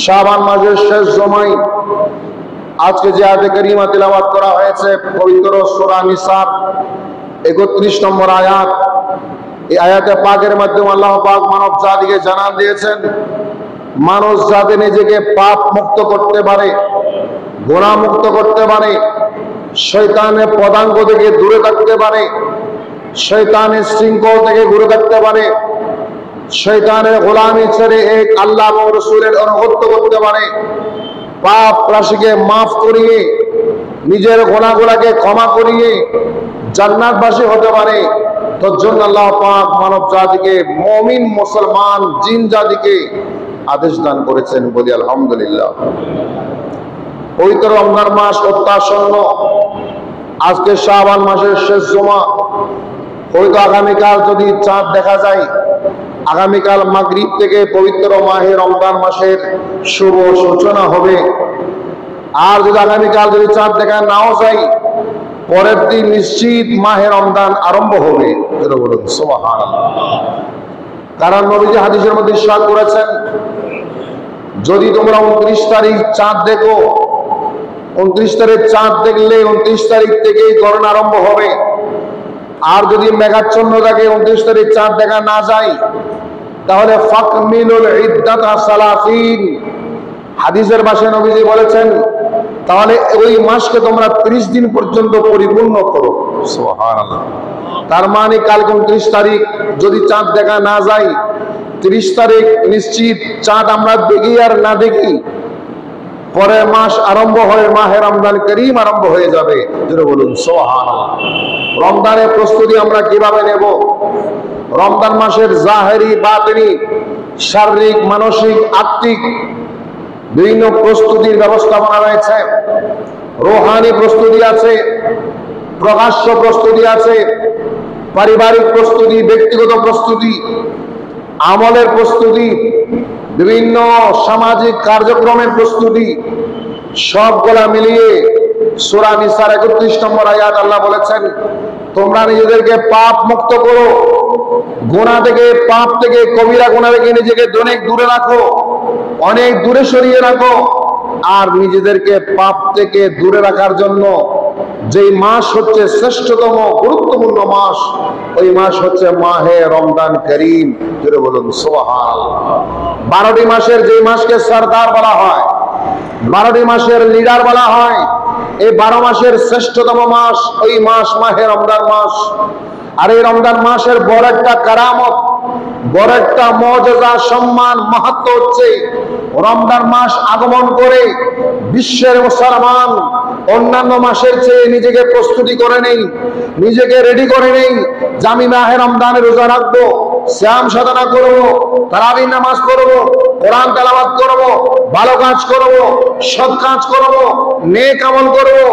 শাবান মাসের শেষ জমায় আজকে যে আয়াতে কারিমা তিলাওয়াত করা হয়েছে পবিত্র সূরা নিসার 31 নম্বর আয়াত। এই আয়াতে পাকের মাধ্যমে আল্লাহ পাক মানব জাতিকে জানান দিয়েছেন মানুষ যাতে নিজেকে পাপ মুক্ত করতে পারে, গুনাহ মুক্ত করতে পারে, শয়তানের পদাঙ্ক থেকে দূরে থাকতে পারে, শয়তানের শৃঙ্খল থেকে দূরে থাকতে পারে, শয়তানের গোলামি ছেড়ে এক আল্লাহ এবং রাসূলের অনুগত্য করতে পারে, পাপ রাশিকে মাফ করিয়ে নিজের গুনাহগুলোকে ক্ষমা করিয়ে জান্নাতবাসী হতে পারে। তোর জন্য আল্লাহ পাক মানব জাতিকে, মুমিন মুসলমান জিন জাতিকে আদেশ দান করেছেন, বলি আলহামদুলিল্লাহ। পবিত্র রমজান মাস অত্যাসন্ন, আজকে শাবান মাসের শেষ জমা। হয়তো আগামীকাল যদি চাঁদ দেখা যায়, আগামীকাল মাগরিব থেকে পবিত্র মাহে রমজান মাসের শুভ সূচনা হবে। আর যদি আগামীকাল যদি চাঁদ দেখা নাও যায়, পরের দিন নিশ্চিত মাহে রমজান আরম্ভ হবে। বলুন সুবহানাল্লাহ। কারণ নবীজি হাদিসের মধ্যে ইরশাদ করেছেন, যদি তোমরা 29 তারিখ চাঁদ দেখো, 29 তারিখ চাঁদ দেখলে 29 তারিখ থেকেই গণনা আরম্ভ হবে। আর যদি মেঘাচ্ছন্ন থাকে, 29 তারিখ চাঁদ দেখা না যায়, তাহলে ফাকমিলুল ইদ্দাতা সালাসিন, হাদিসের ভাষায় নবীজি বলেছেন, তাহলে ওই মাসকে তোমরা 30 দিন পর্যন্ত পরিপূর্ণ করো। সুবহানাল্লাহ। তার মানে কাল 29 তারিখ যদি চাঁদ দেখা না যায়, 30 তারিখ নিশ্চিত চাঁদ আমরা দেখি আর না দেখি, পরের মাস আরম্ভ হয়ে মাহে রমজান করিম আরম্ভ হয়ে যাবে। যেটা বলুন সুবহানাল্লাহ। রমজানের প্রস্তুতি আমরা কিভাবে নেব? রমজান মাসের জাহেরি বাতিনি, শারীরিক, মানসিক, আত্মিক বিভিন্ন প্রস্তুতির ব্যবস্থাপনা রয়েছে। রোহানি প্রস্তুতি আছে, প্রকাশ্য প্রস্তুতি আছে, পারিবারিক প্রস্তুতি, ব্যক্তিগত প্রস্তুতি, আমলের প্রস্তুতি, বিভিন্ন সামাজিক কার্যক্রমের প্রস্তুতি, সবগুলা মিলিয়ে সূরা নিসার 31 নম্বর আয়াত আল্লাহ বলেছেন, তোমরা নিজেদেরকে পাপ মুক্ত করো, গুনাহ থেকে, পাপ থেকে, কবিরা গুনাহ থেকে নিজেকে অনেক দূরে রাখো, অনেক দূরে সরিয়ে রাখো। আর নিজেদেরকে পাপ থেকে দূরে রাখার জন্য যেই মাস হচ্ছে শ্রেষ্ঠতম গুরুত্বপূর্ণ মাস, ওই মাস হচ্ছে মাহে রমজান করিম। জোরে বলুন সুবহানাল্লাহ। 12টি মাসের যেই মাসকে সরদার বলা হয়, 12টি মাসের লিডার বলা হয়, এই 12 মাসের শ্রেষ্ঠতম মাস ওই মাস মাহে রমজান মাস। আর এই রমজান মাসের বড় একটা কারামত, বড় একটা মুজিজা, সম্মান, মাহাত্ম্য হচ্ছে রমজান মাস আগমন করে বিশ্বের মুসলমান অন্যান্য মাসের চেয়ে নিজেকে প্রস্তুতি করে নেই, নিজেকে রেডি করে নেই। আমি মাহে রমজানে রোজা রাখবো, শ্যাম সাধনা করবো, তারাবির নামাজ পড়বো, কোরআন তেলাওয়াত করবো, ভালো কাজ করবো, সৎ কাজ করবো, নেক আমল করবো।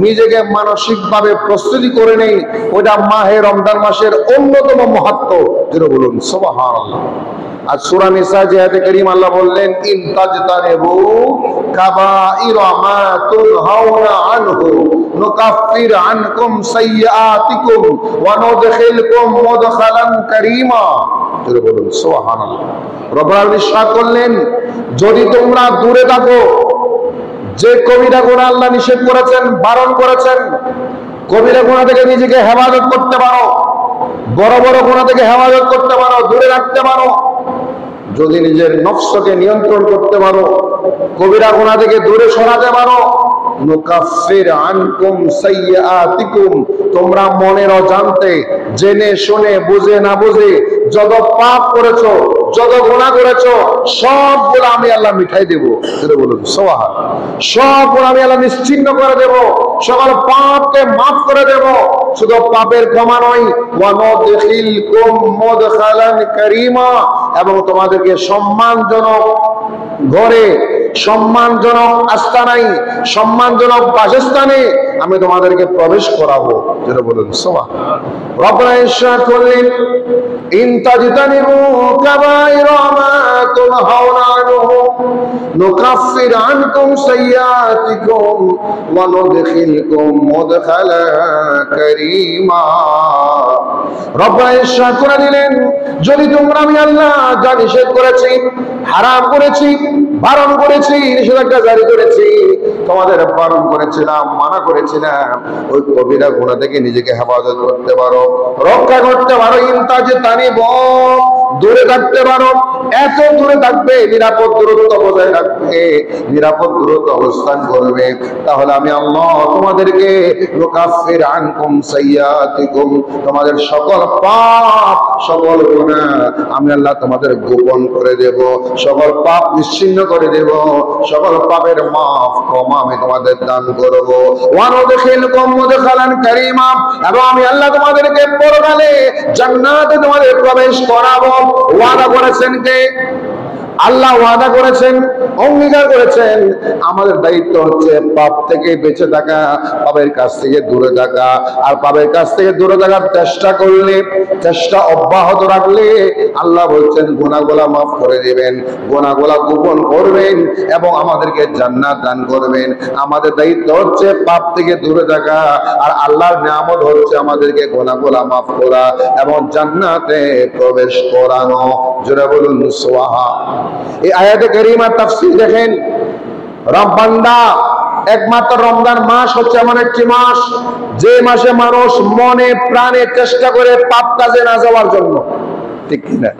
নিজেকে মানসিকভাবে প্রস্তুতি করে নেই, ওটা মাহে রমজান মাসের অন্যতম মাহাত্ম্য। যেটা বলুন সুবহানাল্লাহ। আর সূরা নিসা যে আয়াতে কারীম আল্লাহ বললেন, ইন তাজতানিবু কাবাইরা মা তুনহাউনা আনহু নুকাফির আনকুম সাইয়্যাতিকুম ওয়া নুদখিলকুম মুদখালান কারীমা। যেটা বলুন সুবহানাল্লাহ। রব্বুল আলামিন ইরশাদ করলেন, যদি তোমরা দূরে থাকো, যে কবিরা গুনাহ আল্লাহ নিষেধ করেছেন, বারণ করেছেন, কবিরা গুনাহ থেকে নিজেকে হেফাজত করতে পারো, বড় বড় গুনাহ থেকে হেফাজত করতে পারো, দূরে রাখতে পারো, যদি নিজের নফসকে নিয়ন্ত্রণ করতে পারো, কবিরা গুনাহ থেকে দূরে সরাতে পারো, নুকাফির আনকুম সাইয়্যাতিকুম, তোমরা মনের অজান্তে, জেনে শুনে, বুঝে না বুঝে যত পাপ করেছো, যত গুনাহ করেছো, সবগুলো আমি আল্লাহ মিঠাই দেব। যেটা বলুন সুবহানাল্লাহ। সবগুলো আমি আল্লাহ নিশ্চিহ্ন করে দেব, সকল পাপকে মাফ করে দেব। শুধু পাপের ক্ষমা নয়, ওয়া নুদখিলকুম মুদখালান কারীমা, এবং তোমাদেরকে সম্মানজনক ঘরে, সম্মানজনক আস্তানায়, সম্মানজনক বাসস্থানে আমি তোমাদেরকে প্রবেশ করাবো। যেটা বলুন সুবহানাল্লাহ। রব্বুনা ইরশাদ করলেন, ইন তাজতানিবু কাবাইরা মা তুনহাউনা আনহু নুকাফির আনকুম সাইয়্যাতিকুম ওয়া নুদখিলকুম মুদখালান কারীমা। রব্বুনা ইরশাদ করে দিলেন, যদি তোমরা আমি আল্লাহ যা নিষেধ করেছি, হারাম করেছি, বারণ করেছি, নিষেধাজ্ঞা জারি করেছি, তোমাদের বারণ করেছিলাম, মানা করেছিলাম, ওই কবিরা গুনাহ থেকে নিজেকে হেফাজত করতে পারো, রক্ষা করতে পারো, ইনতাজে তানিব, দূরে থাকতে পারো। এত দূরে থাকবে, নিরাপদ দূরত্ব বজায় রাখবে, নিরাপদ দূরত্ব অবস্থান করবে, তাহলে আমি আল্লাহ তোমাদেরকে নুকাফির আনকুম সাইয়্যাতিকুম, তোমাদের সকল পাপ, সকল গুনাহ আমি আল্লাহ তোমাদের গোপন করে দেব, সকল পাপ নিশ্চিহ্ন করে দেব, সকল পাপের মাফ ক্ষমা আমি তোমাদের দান করব। ওয়া নুদখিলকুম মুদখালান কারীমা, এবং আমি আল্লাহ তোমাদেরকে পরকালে জান্নাতে তোমাদের প্রবেশ করাবো। ওয়াদা করেছেন কে? আল্লাহ ওয়াদা করেছেন, অঙ্গীকার করেছেন। আমাদের দায়িত্ব হচ্ছে পাপ থেকে বেঁচে থাকা, পাপের কাছ থেকে দূরে থাকা। আর পাপের কাছ থেকে দূরে থাকার চেষ্টা করলে, চেষ্টা অব্যাহত রাখলে আল্লাহ বলছেন গুনাহগুলো মাফ করে দিবেন, গুনাহগুলো গোপন করবেন এবং আমাদেরকে জান্নাত দান করবেন। আমাদের দায়িত্ব হচ্ছে পাপ থেকে দূরে থাকা, আর আল্লাহর নিয়ামত হচ্ছে আমাদেরকে গুনাহগুলো মাফ করা এবং জান্নাতে প্রবেশ করানো। জোরে বলুন সুবহান। এই আয়াতে কারিমার তাফসীর দেখেন, বান্দা একমাত্র রমজান মাস হচ্ছে এমন একটি মাস যে মাসে মানুষ মনে প্রাণে চেষ্টা করে পাপ কাজে না যাওয়ার জন্য, ঠিক কিনা?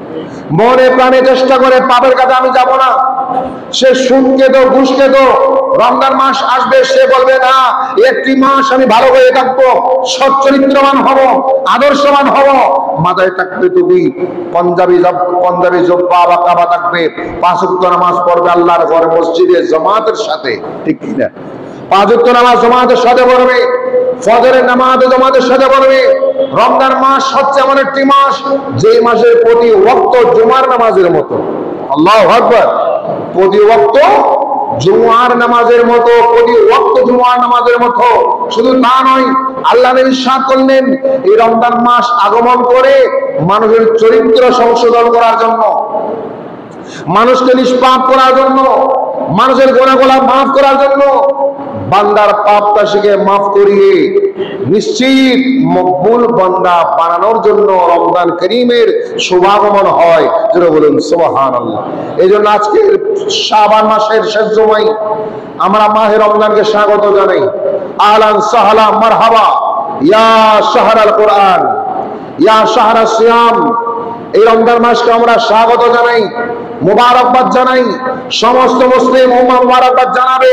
মনে প্রাণে চেষ্টা করে পাপের কাজে আমি যাব না। সে সুদকে তো ঘুষকে তো রমজান মাস আসবে, সে বলবে না একটি মাস আমি ভালো হয়ে থাকবো, সচ্চরিত্রবান হব, আদর্শবান হব, মাথায় থাকবে টুপি, পাঞ্জাবি জব্বা বা কাবা থাকবে, 5 ওয়াক্ত নামাজ পড়বে আল্লাহর ঘরে মসজিদে জামাতের সাথে, ঠিক কিনা? 5 ওয়াক্ত নামাজ জামাতের সাথে পড়বে, ফজরের নামাজ জামাতের সাথে পড়বে। রমজান মাস হচ্ছে এমন একটি মাস যে মাসের প্রতি ওয়াক্ত জুমার নামাজের মতো, আল্লাহু আকবার, প্রতি ওয়াক্ত জুমার নামাজের মতো, প্রতি ওয়াক্ত জুমার নামাজের মতো। শুধু তা নয়, আল্লাহ নবী ইরশাদ করলেন এই রমজান মাস আগমন করে মানুষের চরিত্র সংশোধন করার জন্য, মানুষকে নিষ্পাপ করার জন্য, মানুষের গুনাহগুলো মাফ করার জন্য, বান্দার পাপ তাশিকে মাফ করিয়ে নিশ্চিত মকবুল বান্দা বানানোর জন্য রমজান করিমের শুভাগমন হয়। যেটা বলুন সুবহানাল্লাহ। এই জন্য আজকে শাবান মাসের শেষ জুমায় আমরা মাহে রমজানকে স্বাগত জানাই। আহলান সাহলা মারহাবা ইয়া শাহরাল কোরআন, ইয়া শাহরা সিয়াম। এই রমজান মাসকে আমরা স্বাগত জানাই, মুবারকবাদ জানাই। সমস্ত মুসলিম উম্মাহ মুবারকবাদ জানাবে।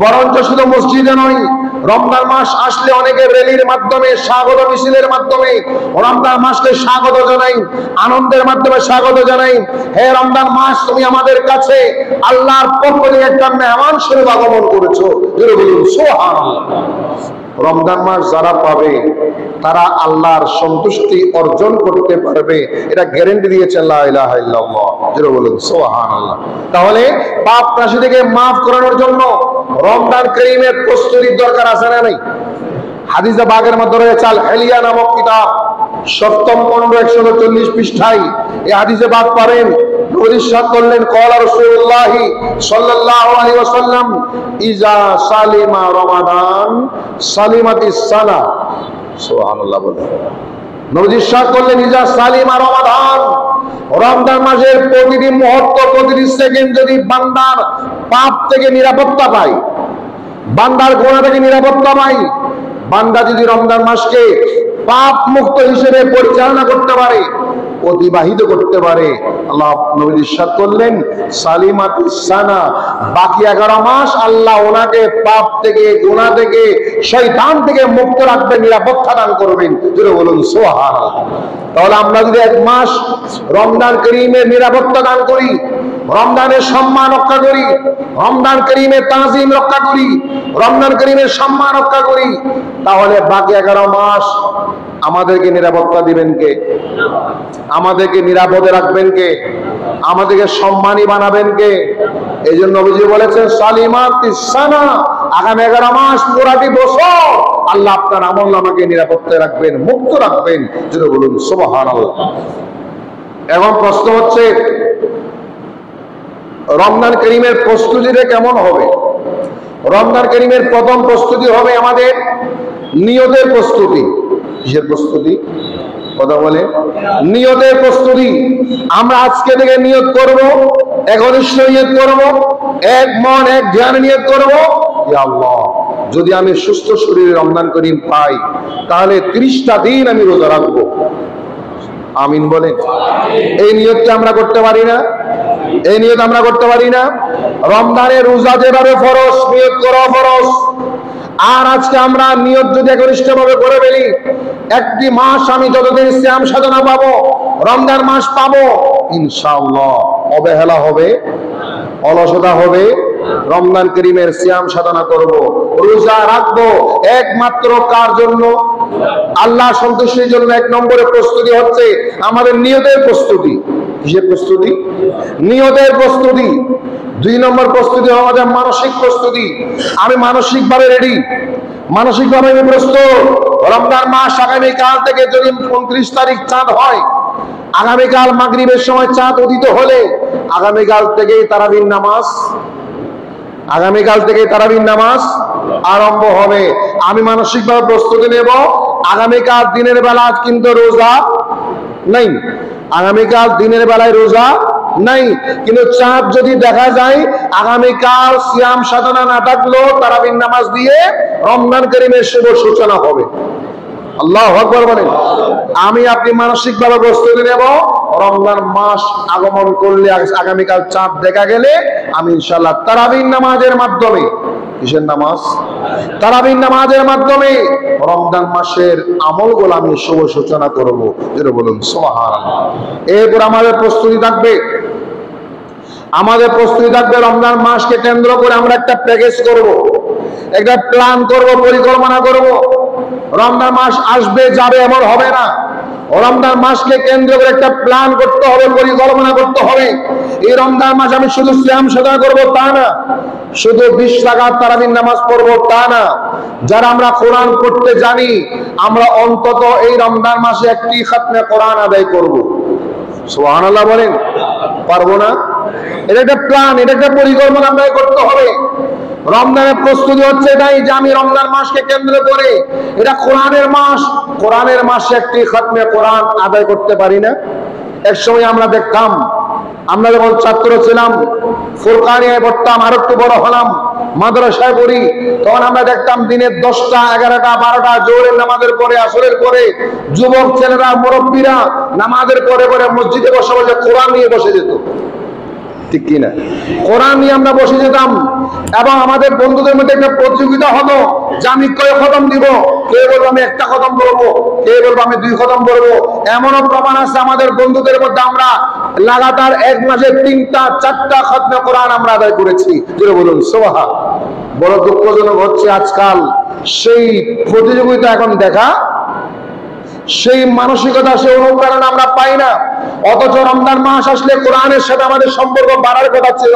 বরঞ্চ শুধু মসজিদে নয়, রমজান মাস আসলে অনেকে র্যালির মাধ্যমে, স্বাগত মিছিলের মাধ্যমে রমজান মাসকে স্বাগত জানাই, আনন্দের মাধ্যমে স্বাগত জানাই। হে রমজান মাস, তুমি আমাদের কাছে আল্লাহর পক্ষ থেকে একটা মেহমান স্বরূপ আগমন করেছো। বলুন সুবহানাল্লাহ। রমজান মাস যারা পাবে তারা আল্লাহর সন্তুষ্টি অর্জন করতে পারবে, এটা গ্যারান্টি দিয়েছে লা ইলাহা ইল্লাল্লাহ। যেটা বলুন সুবহানাল্লাহ। তাহলে পাপ রাশি থেকে মাফ করানোর জন্য রমজান করিমের প্রস্তুতির দরকার আছে না নাই? হাদিসে বাগের মধ্যে রয়েছে আল হিলিয়া নামক কিতাব, 7ম খণ্ড 140 পৃষ্ঠায় এই হাদিসে বাগ পাবেন। নবী ইরশাদ করলেন, ক্বালা রাসূলুল্লাহ সাল্লাল্লাহু আলাইহি ওয়াসাল্লাম ইজা সালিমা রমাদান সালিমাতিস সানা। সুবহানাল্লাহ বলে নবী ইরশাদ করলেন, ইজা সালিমা রমাদান, রমজান মাসের প্রতিটি মুহূর্ত, প্রতিটি সেকেন্ড যদি বান্দার পাপ থেকে নিরাপত্তা পায়, বান্দার গুনাহ থেকে নিরাপত্তা পায়, বান্দা যদি রমজান মাসকে পাপ মুক্ত হিসেবে পরিচালনা করতে পারে, অতিবাহিত করতে পারে, আল্লাহ নবী ইরশাদ করলেন সালিমাতিস সানা, বাকি 11 মাস আল্লাহ ওনাকে পাপ থেকে, গুনাহ থেকে, শয়তান থেকে মুক্ত রাখবে, নিরাপত্তা দান করবেন। যেটা বলুন সুবহানাল্লাহ। তাহলে আমরা যদি 1 মাস রমজান করিমের নিরাপত্তা দান করি, রমজানের সম্মান রক্ষা করি, রমজান করিমের তাজিম রক্ষা করি, রমজান করিমের সম্মান রক্ষা করি, তাহলে বাকি 11 মাস আমাদেরকে নিরাপত্তা দিবেন কে? আমাদেরকে নিরাপদে রাখবেন কে? আমাদেরকে সম্মানী বানাবেন কে? এই জন্য নবীজি বলেছেন সালিমাতিস সানা, আগামী 11 মাস, পুরাটি বছর আল্লাহ আপনার আমলনামাকে নিরাপত্তায় রাখবেন, মুক্ত রাখবেন। যেটা বলুন সুবহানাল্লাহ। এখন প্রশ্ন হচ্ছে রমজান করিমের প্রস্তুতিটা কেমন হবে? রমজান করিমের প্রথম প্রস্তুতি হবে আমাদের নিয়তের প্রস্তুতি। কিসের প্রস্তুতি? কথা বলে নিয়তের প্রস্তুতি। আমরা আজকে থেকে নিয়ত করব, একনিষ্ঠ নিয়ত করব এক মন এক ধ্যান নিয়ত করব, ইয়া আল্লাহ যদি আমি সুস্থ শরীরে রমজান করিম পাই তাহলে 30টা দিন আমি রোজা রাখবো। আমিন বলেন। এই নিয়তটা আমরা করতে পারি না? এই নিয়ত আমরা করতে পারি না? রমজানের রোজা যেভাবে ফরজ, নিয়ত করা ফরজ। আর আজকে আমরা নিয়ত যদি একনিষ্ঠভাবে করে ফেলি, একটি মাস আমি যতদিন সিয়াম সাধনা পাবো, রমজান মাস পাবো, ইনশাআল্লাহ অবহেলা হবে, অলসতা হবে। রমজান করিমের সিয়াম সাধনা করব, রোজা রাখবো একমাত্র কার জন্য? আল্লাহ সন্তুষ্টির জন্য। এক নম্বরে প্রস্তুতি হচ্ছে আমাদের নিয়তের প্রস্তুতি। কিসের প্রস্তুতি? নিয়তের প্রস্তুতি। 2 নম্বর প্রস্তুতি আমাদের মানসিক প্রস্তুতি। আমি মানসিকভাবে রেডি, মানসিকভাবে আমি প্রস্তুত। রমজান মাস আগামীকাল থেকে যদি 29 তারিখ চাঁদ হয়, আগামীকাল মাগরিবের সময় চাঁদ উদিত হলে আগামীকাল থেকেই তারাবির নামাজ, আগামীকাল থেকে তারাবির নামাজ আরম্ভ হবে। আমি মানসিকভাবে প্রস্তুতি নেব। আগামীকাল দিনের বেলা কিন্তু রোজা নাই, আগামীকাল দিনের বেলায় রোজা নাই, কিন্তু চাঁদ যদি দেখা যায় আগামীকাল সিয়াম সাধনা না থাকলেও তারাবির নামাজ দিয়ে রমজান করিমের শুভ সূচনা হবে। আল্লাহু আকবার বলেন। আমি আপনি মানসিকভাবে প্রস্তুতি নেব। রমজান মাস আগমন করলে, আগামীকাল চাঁদ দেখা গেলে আমি ইনশাআল্লাহ তারাবির নামাজের মাধ্যমে, কিসের নামাজ? তারাবির নামাজের মাধ্যমে রমজান মাসের আমলগুলো আমি শুভ সূচনা করব। যেটা বলুন সুবহানাল্লাহ। এরপর আমাদের প্রস্তুতি থাকবে, আমাদের প্রস্তুতি থাকবে রমজান মাসকে কেন্দ্র করে আমরা একটা প্যাকেজ করব, একটা প্ল্যান করব, পরিকল্পনা করব। রমজান মাস আসবে যাবে এমন হবে না। রমজান মাসকে কেন্দ্র করে একটা প্ল্যান করতে হবে, পরিকল্পনা করতে হবে। এই রমজান মাস আমি শুধু সিয়াম সাধনা করব তা না, শুধু 20 রাকাত তারাবির নামাজ পড়বো তা না। যারা আমরা কোরআন পড়তে জানি, আমরা অন্তত এই রমজান মাসে একটি খাতমে কোরআন আদায় করব। সুবহানাল্লাহ বলেন। পারবো না? এটা একটা প্ল্যান, এটা একটা পরিকল্পনা আমাদের করতে হবে। রমজানের প্রস্তুতি হচ্ছে এটাই যে আমি রমজান মাসকে কেন্দ্র করে, এটা কোরআনের মাস, কোরআনের মাসে একটি খাতমে কোরআন আদায় করতে পারি না? এক সময় আমরা দেখতাম, আমরা যখন ছাত্র ছিলাম ফুরকানিয়ায় পড়তাম, আর একটু বড় হলাম মাদ্রাসায় পড়ি, তখন আমরা দেখতাম দিনের 10টা 11টা 12টা জোহরের নামাজের পরে, আসরের পরে যুবক ছেলেরা, মুরব্বীরা নামাজের পরে পরে মসজিদে বসে বসে কোরআন নিয়ে বসে যেত। ঠিক কিনা? কোরআন নিয়ে আমরা বসে যেতাম এবং আমাদের বন্ধুদের মধ্যে একটা প্রতিযোগিতা হতো যে আমি কয় খতম দিব। কে বলবো আমি 1টা খতম করবো, কে বলবো আমি 2 খতম করবো। এমনও প্রমাণ আছে আমাদের বন্ধুদের মধ্যে আমরা লাগাতার 1 মাসে 3টা 4টা খতমে কোরআন আমরা আদায় করেছি। যেটা বলুন সুবহান। বড় দুঃখজনক হচ্ছে আজকাল সেই প্রতিযোগিতা এখন দেখা, সেই মানসিকতা, সেই অনুপ্রেরণা আমরা পাই না। অথচ রমজান মাস আসলে কোরআনের সাথে আমাদের সম্পর্ক বাড়ার কথা ছিল,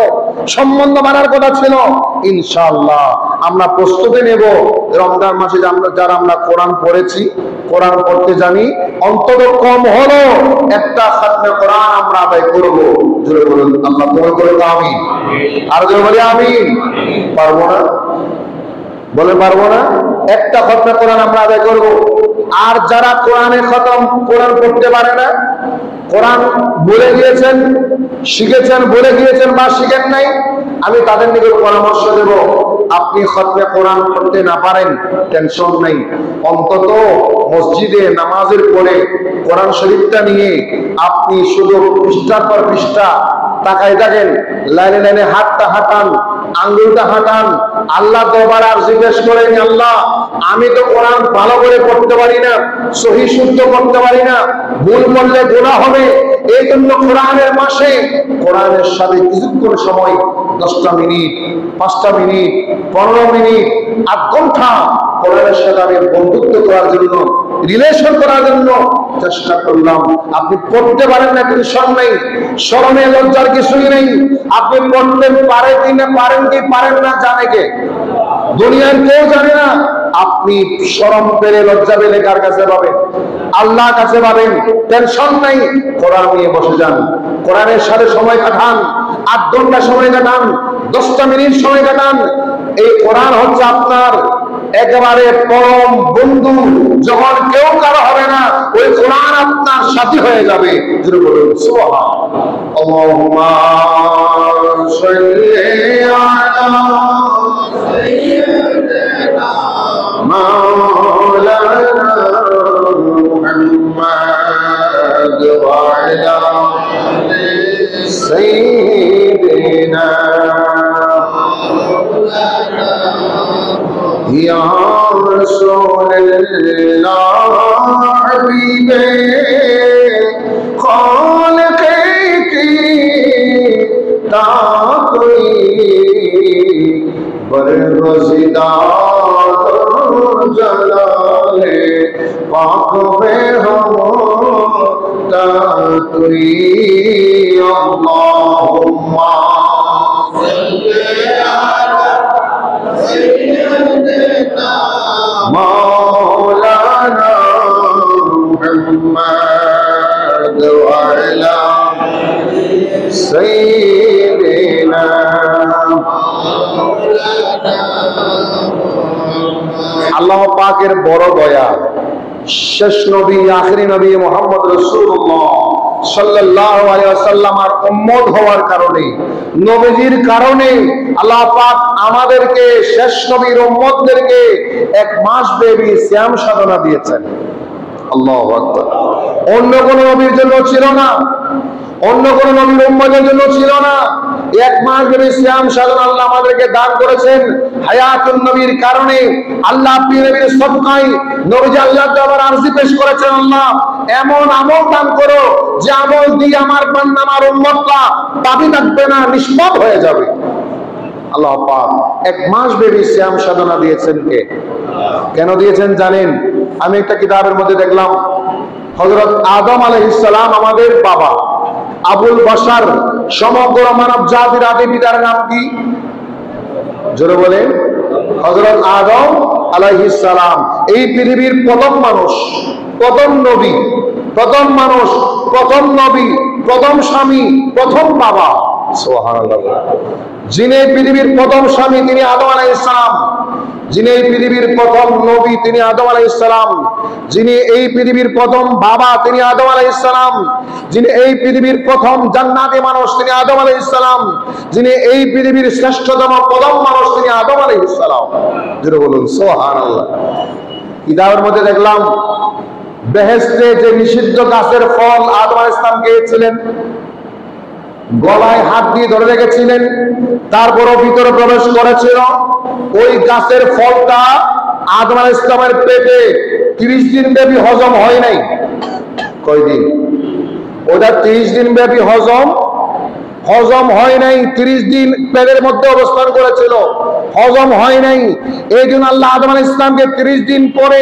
সম্বন্ধ বাড়ার কথা ছিল। ইনশাআল্লাহ আমরা প্রস্তুতি নেব রমজান মাসে যারা আমরা কোরআন পড়েছি, কোরআন পড়তে জানি, অন্তত কম হলো একটা খাতমে কোরআন আমরা আদায় করব। জোরে বলুন আল্লাহ কবুল করুন। আমিন। আর জোরে বলি আমিন। পারবো না? বলে পারবো না? একটা খাতমে কোরআন আমরা আদায় করব। আর যারা কোরআনে খতম, কোরআন পড়তে পারে না, কোরআন বলে গিয়েছেন, শিখেছেন, বলে গিয়েছেন বা শিখেন নাই, আমি তাদের নিকট পরামর্শ দেব, আপনি খতমে কোরআন পড়তে না পারেন, টেনশন নাই, অন্তত মসজিদে নামাজের পরে কোরআন শরীফটা নিয়ে আপনি শুধু পৃষ্ঠার পর পৃষ্ঠা তাকাই থাকেন, লাইনে লাইনে হাতটা হাঁটান, আঙ্গুলটা হাঁটান, আল্লাহ দরবারে আরজি পেশ করেন, আল্লাহ আমি তো কোরআন ভালো করে পড়তে পারি না, সহি শুদ্ধ করতে পারি না, ভুল করলে গুনাহ হবে। এই জন্য কোরআনের মাসে কোরআনের সাথে কিছুক্ষণ সময়, 10টা মিনিট, 5টা মিনিট, 15 মিনিট, আধ ঘন্টা কোরআনের সাথে আমি বন্ধুত্ব করার জন্য, রিলেশন করার জন্য চেষ্টা করলাম। আপনি পড়তে পারেন না, কিন্তু শরম নেই, শরমে লজ্জার কিছুই নেই। আপনি পড়তে পারেন কি না, পারেন কি পারেন না জানে কে? দুনিয়ার কেউ জানে না। আপনি শরম পেলে, লজ্জা পেলে কার কাছে পাবেন? আল্লাহর কাছে পাবেন। টেনশন নাই, কোরআন নিয়ে বসে যান, কোরআনের সাথে সময় কাটান, আধ ঘন্টা সময় কাটান, 10টা মিনিট সময় কাটান। এই কোরআন হচ্ছে আপনার একেবারে পরম বন্ধু। যখন কেউ কারো হবে না, ওই কোরআন আপনার সাথী হয়ে যাবে। বলুন সুবহান। আল্লাহুম্মা সাল্লি سيدنا يا رسول الله حبيب خالق کی تاقی برگزیدار جلال پاک میں ہم تاقی اللہم مولانا محمد وعلى سيدنا আল্লাহ পাকের বড় দয়া শেষ নবী আখেরি নবী মুহাম্মদ রাসূলুল্লাহ সাল্লাল্লাহু আলাইহি ওয়াসাল্লামের উম্মত হওয়ার কারণে নবীজির কারণে আল্লাহ পাক আমাদেরকে শেষ নবীর উম্মতদেরকে এক মাস ব্যাপী সিয়াম সাধনা দিয়েছেন। আল্লাহু আকবার। অন্য কোন নবীর জন্য ছিল না, অন্য কোন নবীর উম্মতের জন্য ছিল না। এক মাস ধরে সিয়াম সাধনা আল্লাহ আমাদেরকে দান করেছেন হায়াতুন নবীর কারণে। আল্লাহ নবীর সদকায় নবীজি আল্লাহ তাআলার আরজি পেশ করেছেন, আল্লাহ এমন আমল দান করো যে আমল দিয়ে আমার বান্দা আমার উম্মতরা পাপী থাকবে না, নিষ্পাপ হয়ে যাবে। আল্লাহ পাক এক মাস ব্যাপী সিয়াম সাধনা দিয়েছেন কে? কেন দিয়েছেন জানেন? আমি একটা কিতাবের মধ্যে দেখলাম হযরত আদম আলাইহিস সালাম আমাদের বাবা, আবুল বাশার সমগ্র মানব জাতির আদি পিতার নাম কি? জোরে বলেন। হযরত আদম আলাইহিস সালাম এই পৃথিবীর প্রথম মানুষ, প্রথম নবী, প্রথম মানুষ, প্রথম নবী, প্রথম স্বামী, প্রথম বাবা। সুবহানাল্লাহ। যিনি পৃথিবীর প্রথম স্বামী তিনি আদম আলাইহিস সালাম, যিনি এই পৃথিবীর প্রথম নবী তিনি আদম আলাইহিস সালাম, যিনি এই পৃথিবীর প্রথম বাবা তিনি আদম আলাইহিস সালাম, যিনি এই পৃথিবীর প্রথম জান্নাতি মানুষ তিনি আদম আলাইহিস সালাম, যিনি এই পৃথিবীর শ্রেষ্ঠতম প্রথম মানুষ তিনি আদম আলাইহিস সালাম। জোরে বলুন সুবহানাল্লাহ। কিতাবের মধ্যে দেখলাম বেহেশতে যে নিষিদ্ধ গাছের ফল আদম আলাইহিস সালাম খেয়েছিলেন, গলায় হাত দিয়ে ধরে রেখেছিলেন, তারপরও ভিতরে প্রবেশ করেছিল। ওই গাছের ফলটা আদম আলাইহিস সালামের পেটে 30 দিন ব্যাপী হজম হয় নাই। কয়দিন? ওটা 30 দিন ব্যাপী হজম হয় নাই। 30 দিন পেটের মধ্যে অবস্থান করেছিল, হজম হয় নাই। এই জন্য আল্লাহ আদম আলাইহিস সালামকে 30 দিন পরে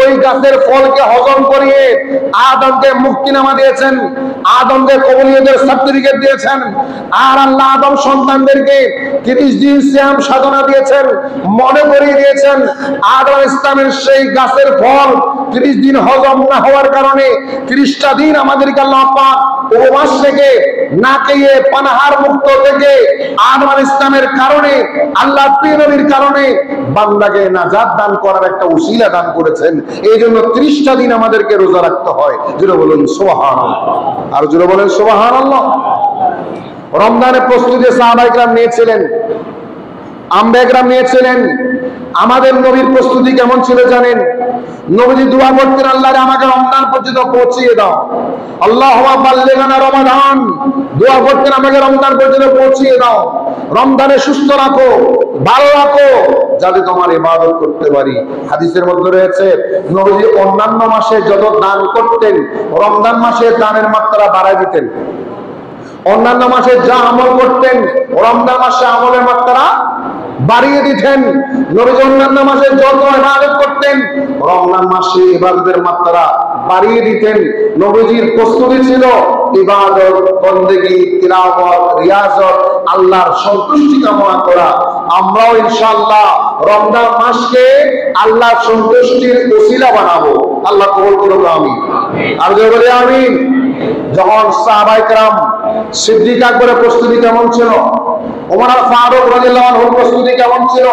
ওই গাছের ফলকে হজম করিয়ে আদমকে মুক্তিনামা দিয়েছেন, আদমকে কবুলিয়তের সার্টিফিকেট দিয়েছেন। আর আল্লাহ আদম সন্তানদেরকে 30 দিন সিয়াম সাধনা দিয়েছেন, মনে করিয়ে দিয়েছেন আদম আলাইহিস সালামের সেই গাছের ফল 30 দিন হজম না হওয়ার কারণে 30টা দিন আমাদেরকে আল্লাহ পাক উপবাস থেকে না খেয়ে পানাহার মুক্ত থেকে আদম আলাইহিস সালামের কারণে আল্লাহ নবীর কারণে বান্দাকে নাজাত দান করার একটা উসিলা দান করেছেন। এই জন্য 30টা দিন আমাদেরকে রোজা রাখতে হয়। জোরে বলুন সুবহানাল্লাহ। আর জোরে বলেন সুবহানাল্লাহ। রমজানের প্রস্তুতি সাহাবায়ে কেরাম নিয়েছিলেন, আম্বিয়া কেরাম নিয়েছিলেন। আমাদের নবীর প্রস্তুতি কেমন ছিল জানেন? নবীজি দোয়া করতেন, আল্লাহ আমাকে রমজান পর্যন্ত পৌঁছিয়ে দাও, আল্লাহুম্মা বাল্লিগনা রমাদান। দোয়া করতেন আমাকে রমজান পর্যন্ত পৌঁছিয়ে দাও, রমজানে সুস্থ রাখো, ভালো রাখো, যাতে তোমার ইবাদত করতে পারি। হাদিসের মধ্যে রয়েছে নবীজি অন্যান্য মাসে যত দান করতেন রমজান মাসে দানের মাত্রা বাড়ায় দিতেন। অন্যান্য মাসে যা আমল করতেন রমজান মাসে আমলের মাত্রা বাড়িয়ে দিতেন। নবীজি অন্যান্য মাসে যত ইবাদত করতেন রমজান মাসে ইবাদতের মাত্রা বাড়িয়ে দিতেন। নবীজির প্রস্তুতি ছিল ইবাদত, বন্দেগী, তিলাওয়াত, রিয়াজত, আল্লাহর সন্তুষ্টি কামনা করা। আমরাও ইনশাআল্লাহ রমজান মাসকে আল্লাহর সন্তুষ্টির ওসিলা বানাবো। আল্লাহ কবুল করুন, আমিন। আর জোরে বলি আমিন। যখন সাহাবায়ে কেরাম সিদ্দিক আকবরের প্রস্তুতি কেমন ছিল? ওমর ফারুক রাদিয়াল্লাহু আনহুর প্রস্তুতি কেমন ছিল,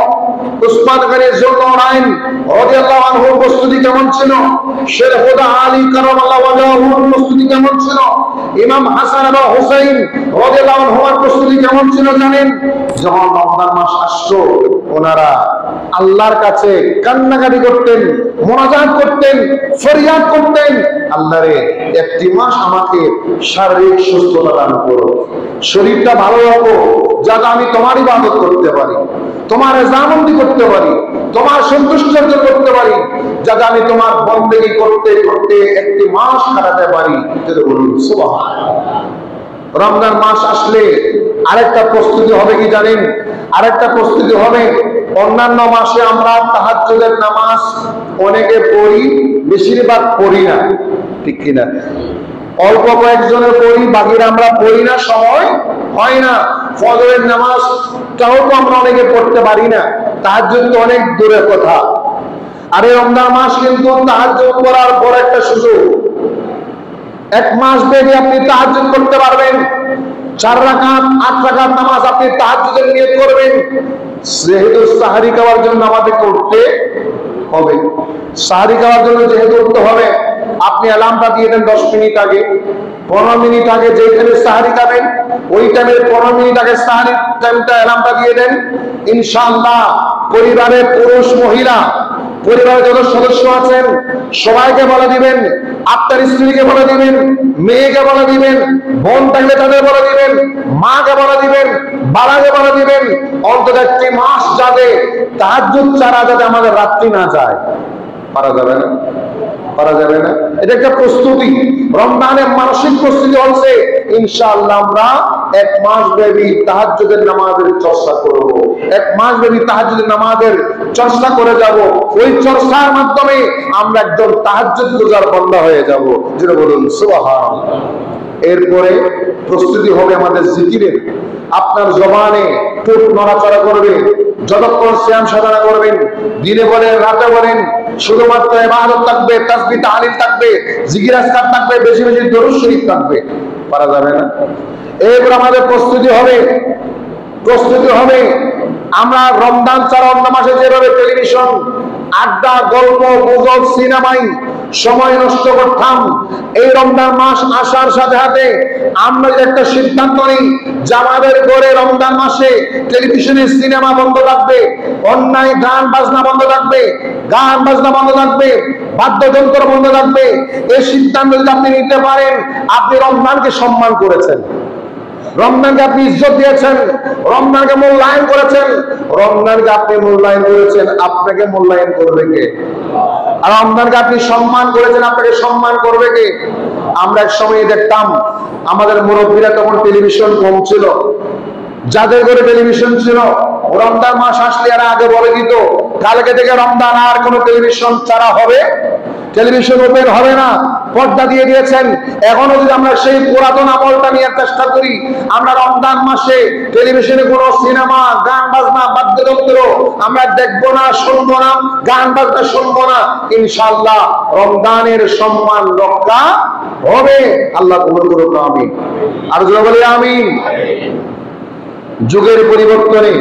উসমান গনি যুলনুরাইন রাদিয়াল্লাহু আনহুর প্রস্তুতি কেমন ছিল, শের হুদা আলী কারামাল্লাহু ওয়াজহুর প্রস্তুতি কেমন ছিল, ইমাম হাসান এবং হুসাইন রাদিয়াল্লাহু আনহুর প্রস্তুতি কেমন ছিল জানেন? যখন রমজান মাস আসতো ওনারা আল্লাহর কাছে কান্নাকাটি করতেন, মুনাজাত করতেন, ফরিয়াদ করতেন, আল্লাহরে একটি মাস আমাকে শারীরিক সুস্থতা দান করো, শরীরটা ভালো রাখো, যাতে আমি তোমার ইবাদত করতে পারি, তোমার রেজামন্দি করতে পারি, তোমার সন্তুষ্টি অর্জন করতে পারি, যাতে আমি তোমার বন্দেগী করতে করতে একটি মাস কাটাতে পারি। যদি বলুন সুবহানাল্লাহ। রমজান মাস আসলে আরেকটা প্রস্তুতি হবে কি জানেন? আরেকটা প্রস্তুতি হবে, অন্যান্য মাসে আমরা তাহাজ্জুদের নামাজ অনেকে পড়ি, বেশিরভাগ পড়ি না, ঠিক কিনা? অল্প কয়েকজনের পড়ি, বাকিরা আমরা পড়ি না, সময় হয় না। ফজরের নামাজটাও তো আমরা অনেকে পড়তে পারি না, তাহাজ্জুদ তো অনেক দূরের কথা। আর এই রমজান মাস কিন্তু তাহাজ্জুদ করার বড় একটা সুযোগ। এক মাস ব্যাপী আপনি তাহাজ্জুদ করতে পারবেন, 4 রাকাত 8 রাকাত নামাজ আপনি তাহাজ্জুদের নিয়ত করবেন। যেহেতু সাহারি খাওয়ার জন্য আমাদেরকে উঠতে হবে, সাহারি খাওয়ার জন্য যেহেতু উঠতে হবে, আপনি অ্যালার্মটা দিয়ে দেন 10 মিনিট আগে, 15 মিনিট আগে, যেখানে সাহারি খাবেন ওই টাইমের 15 মিনিট আগে সাহারি টাইমটা অ্যালার্মটা দিয়ে দেন। ইনশাআল্লাহ পরিবারের পুরুষ মহিলা, পরিবারের যত সদস্য আছেন সবাইকে বলে দিবেন, আপনার স্ত্রীকে বলে দিবেন, মেয়েকে বলে দিবেন, বোন থাকলে তাদের বলে দিবেন, মাকে বলে দিবেন, বাবাকে বলে দিবেন, অন্তত একটি মাস যাবে তাহাজ্জুদ ছাড়া যাতে আমাদের রাত্রি না যায়। পারা যাবে না, পারা যাবে না। এটা একটা প্রস্তুতি, রমজানের মানসিক প্রস্তুতি হচ্ছে ইনশাআল্লাহ আমরা 1 মাস ব্যাপী তাহাজ্জুদের নামাজের চর্চা করব, 1 মাস ব্যাপী তাহাজ্জুদের নামাজের চর্চা করে যাব। ওই চর্চার মাধ্যমে আমরা একদম তাহাজ্জুদ গুজার বান্দা হয়ে যাব। যেটা বলুন সুবহানাল্লাহ। এরপরে প্রস্তুতি হবে আমাদের জিকিরের। আপনার জবানে ঠোঁট নড়াচড়া করবে, যতক্ষণ সিয়াম সাধনা করবেন, দিনে বলেন রাতে বলেন, শুধুমাত্র ইবাদত থাকবে, তাসবিহ তাহলিল থাকবে, জিকির আজকার থাকবে, বেশি বেশি দরুদ শরীফ থাকবে। পারা যাবে না। এরপর আমাদের প্রস্তুতি হবে আমরা রমজান ছাড়া অন্য মাসে যেভাবে টেলিভিশন, আড্ডা, গল্প, গুজব, সিনেমায় সময় নষ্ট করতাম, এই রমজান মাস আসার সাথে সাথে আমরা যে একটা সিদ্ধান্ত নিই যে আমাদের ঘরে রমজান মাসে টেলিভিশনে সিনেমা বন্ধ থাকবে, অন্যায় গান বাজনা বন্ধ থাকবে, গান বাজনা বন্ধ থাকবে, বাদ্যযন্ত্র বন্ধ থাকবে। এই সিদ্ধান্ত যদি আপনি নিতে পারেন, আপনি রমজানকে সম্মান করেছেন, রমজানকে আপনি ইজ্জত দিয়েছেন, রমজানকে মূল্যায়ন করেছেন। রমজানকে আপনি মূল্যায়ন করেছেন, আপনাকে মূল্যায়ন করবে কে? আর রমজানকে আপনি সম্মান করেছেন, আপনাকে সম্মান করবে কে? আমরা এক সময় দেখতাম আমাদের মুরব্বীরা তখন টেলিভিশন কম ছিল, যাদের ঘরে টেলিভিশন ছিল রমজান মাস আসলে এরা আগে বলে দিত কালকে থেকে রমজান আর কোনো টেলিভিশন ছাড়া হবে, টেলিভিশন ওপেন হবে না, পর্দা দিয়ে দিয়েছেন। এখনো যদি আমরা সেই পুরাতন আমলটা নিয়ে চেষ্টা করি, আমরা রমজান মাসে টেলিভিশনে কোনো সিনেমা, গান বাজনা, বাদ্যযন্ত্র আমরা দেখবো না, শুনবো না, গান বাজনা শুনবো না, ইনশাআল্লাহ রমজানের সম্মান রক্ষা হবে। আল্লাহ কবুল করুন, আমিন। আর জোরে বলি আমিন। যুগের পরিবর্তনে,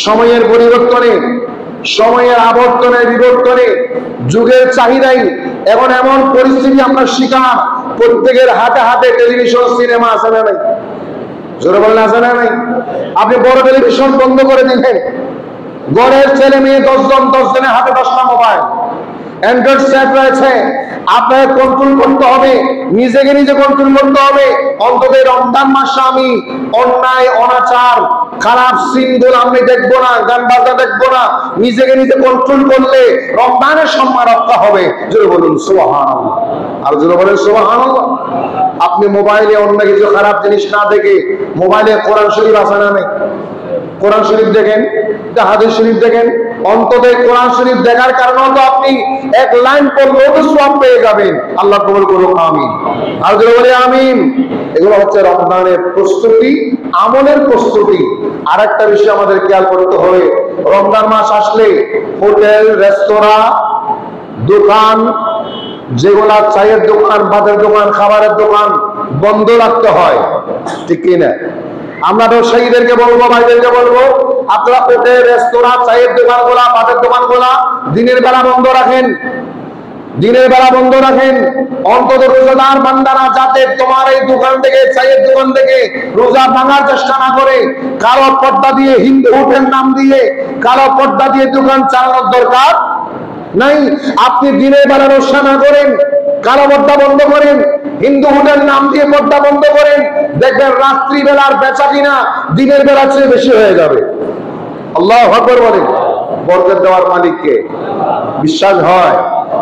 সময়ের পরিবর্তনে, সময়ের আবর্তনের বিবর্তনে, যুগের চাহিদাই এখন এমন পরিস্থিতি আমরা শিকার, প্রত্যেকের হাতে হাতে টেলিভিশন, সিনেমা আছে না নাই? জোরে বলেন আছে না নাই? আপনি বড় টেলিভিশন বন্ধ করে দিলেন, ঘরের ছেলে মেয়ে 10 জন, 10 জনের হাতে 10টা মোবাইল, অ্যান্ড্রয়েড সেট রয়েছে। আপনাকে কন্ট্রোল করতে হবে, নিজেকে নিজে কন্ট্রোল করতে হবে। অন্তত রমজান মাসে আমি অন্যায়, অনাচার, খারাপ সিনগুলো আমি দেখবো না, গান বাজনা দেখবো না। নিজেকে নিজে কন্ট্রোল করলে রমজানের সম্মান রক্ষা হবে। জোরে বলুন সুবহানাল্লাহ। আর জোরে বলেন সুবহানাল্লাহ। আপনি মোবাইলে অন্য কিছু খারাপ জিনিস না দেখে মোবাইলে কোরআন শরীফ আছে না নেই? কোরআন শরীফ দেখেন, হাদিস শরীফ দেখেন। অন্তত কোরআন শরীফ দেখার কারণে তো আপনি 1 লাইন পড়লেও তো সওয়াব পেয়ে যাবেন। আল্লাহ কবুল করুন, আমিন। আর যদি বলি আমিন। এগুলো হচ্ছে রমজানের প্রস্তুতি, আমলের প্রস্তুতি। আরেকটা বিষয় আমাদের খেয়াল করতে হবে, রমজান মাস আসলে হোটেল, রেস্তোরাঁ, দোকান, যেগুলা চায়ের দোকান, ভাতের দোকান, খাবারের দোকান বন্ধ রাখতে হয়, ঠিক কিনা? আমরা ব্যবসায়ীদেরকে বলবো, ভাইদেরকে বলবো, আপনারা হোটেল, রেস্তোরাঁ, চায়ের দোকানগুলা, পাটের দোকানগুলা দিনের বেলা বন্ধ রাখেন, দিনের বেলা বন্ধ রাখেন। অন্তত রোজাদার বান্দারা যাতে তোমার এই দোকান থেকে, চায়ের দোকান থেকে রোজা ভাঙার চেষ্টা না করে। কালো পর্দা দিয়ে, হিন্দু হোটেল নাম দিয়ে কালো পর্দা দিয়ে দোকান চালানোর দরকার নাই। আপনি দিনের বেলা রোজা না করেন, কালো পর্দা বন্ধ করেন, হিন্দু হোটেল নাম দিয়ে পর্দা বন্ধ করেন, দেখবেন রাত্রি বেলার বেচা কিনা দিনের বেলা চেয়ে বেশি হয়ে যাবে। আল্লাহু আকবার বলেন। বরকত দেওয়ার মালিককে বিশ্বাস হয়?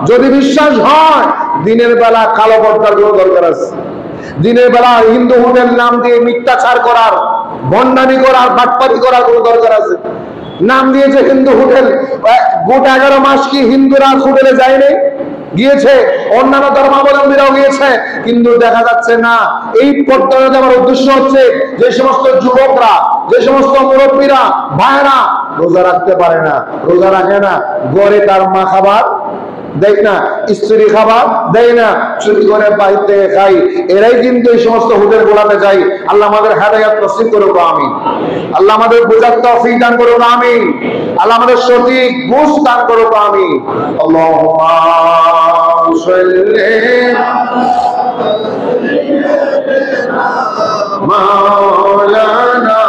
যদি বিশ্বাস হয়, দিনের বেলা কালো পর্দার কোনো দরকার আছে? দিনের বেলা হিন্দু হোটেল নাম দিয়ে মিথ্যাচার করার, ভণ্ডামি করার, বাটপারি করার কোনো দরকার আছে? নাম দিয়েছে হিন্দু হোটেল, গোটা 11 মাস কি হিন্দুরা হোটেলে যায়নি? গিয়েছে, অন্যান্য ধর্মাবলম্বীরাও গিয়েছে, কিন্তু দেখা যাচ্ছে না। এই পর্দা দেওয়ার উদ্দেশ্য হচ্ছে যে সমস্ত যুবকরা, যে সমস্ত মুরব্বীরা, ভাইরা রোজা রাখতে পারে না, রোজা রাখে না, ঘরে তার মা খাবার দেয় না, স্ত্রী খাবার দেয় না, চুরি করে বাইরে থেকে খাই, এরাই কিন্তু এই সমস্ত হোটেল গোলাতে যায়। আল্লাহ আমাদের হেদায়েত নসিব করুক, আমিন। আল্লাহ আমাদের বুঝার তৌফিক দান করুক, আমিন। আল্লাহ আমাদের সঠিক বুঝ দান করুক, আমিন। আল্লাহুম্মা সাল্লি মাওলানা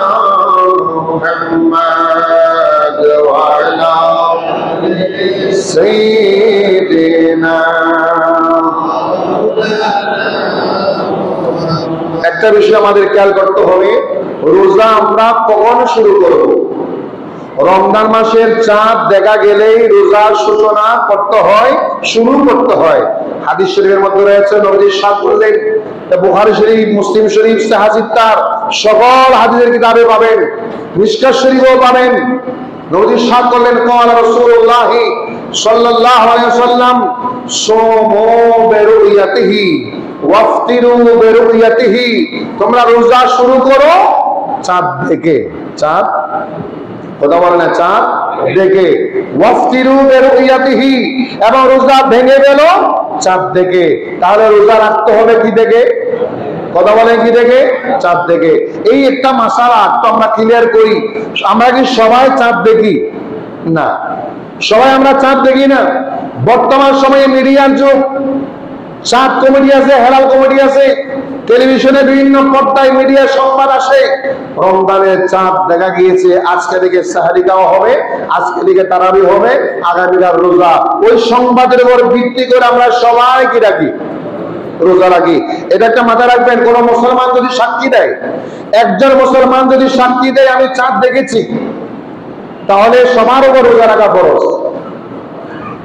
মুহাম্মদ ওয়া আলা সাইয়্যিদিনা। একটা বিষয় আমাদের খেয়াল করতে হবে, রোজা আমরা কখন শুরু করব? রমজান মাসের চাঁদ দেখা গেলেই রোজার সূচনা করতে হয়, শুরু করতে হয়। হাদিস শরীফের মধ্যে রয়েছে, নবীজি সাদ বললেন, বুখারী শরীফ, মুসলিম শরীফ, সহিহ সিত্তার সকল হাদিসের কিতাবে পাবেন, মিশকাত শরীফেও পাবেন। নবীজি সাদ করলেন, ক্বালা রাসূলুল্লাহ সাল্লাল্লাহু আলাইহি ওয়াসাল্লাম, সুমু বিরুয়াতিহি ওয়াফতিরু বিরুয়াতিহি। তোমরা রোজা শুরু করো চাঁদ দেখে। চাঁদ, কথা বলে না, চাঁদ দেখে। ওয়াফতিরু বিরুয়াতিহি, এবং রোজা ভেঙে গেল চাঁদ দেখে। তাহলে রোজা রাখতে হবে কি দেখে? কথা বলে কি দেখে? চাঁদ দেখে। এই একটা মাসালা তো আমরা ক্লিয়ার করি। আমরা কি সবাই চাঁদ দেখি? না, সবাই আমরা চাঁদ দেখি না। বর্তমান সময়ে মিডিয়ার যুগ, চাঁদ কমেডি আছে, হেলাল কমেডি আছে, টেলিভিশনে বিভিন্ন পর্দায় মিডিয়া সংবাদ আসে, রমজানের চাঁদ দেখা গিয়েছে, আজকে থেকে সাহারি খাওয়া হবে, আজকে থেকে তারাবি হবে, আগামীকাল রোজা। ওই সংবাদের উপর ভিত্তি করে আমরা সবাই কি রাখি? রোজা রাখি। এটা একটা মাথায় রাখবেন, কোন মুসলমান যদি সাক্ষী দেয়, একজন মুসলমান যদি সাক্ষী দেয় আমি চাঁদ দেখেছি, তাহলে সবার উপর রোজা রাখা ফরজ।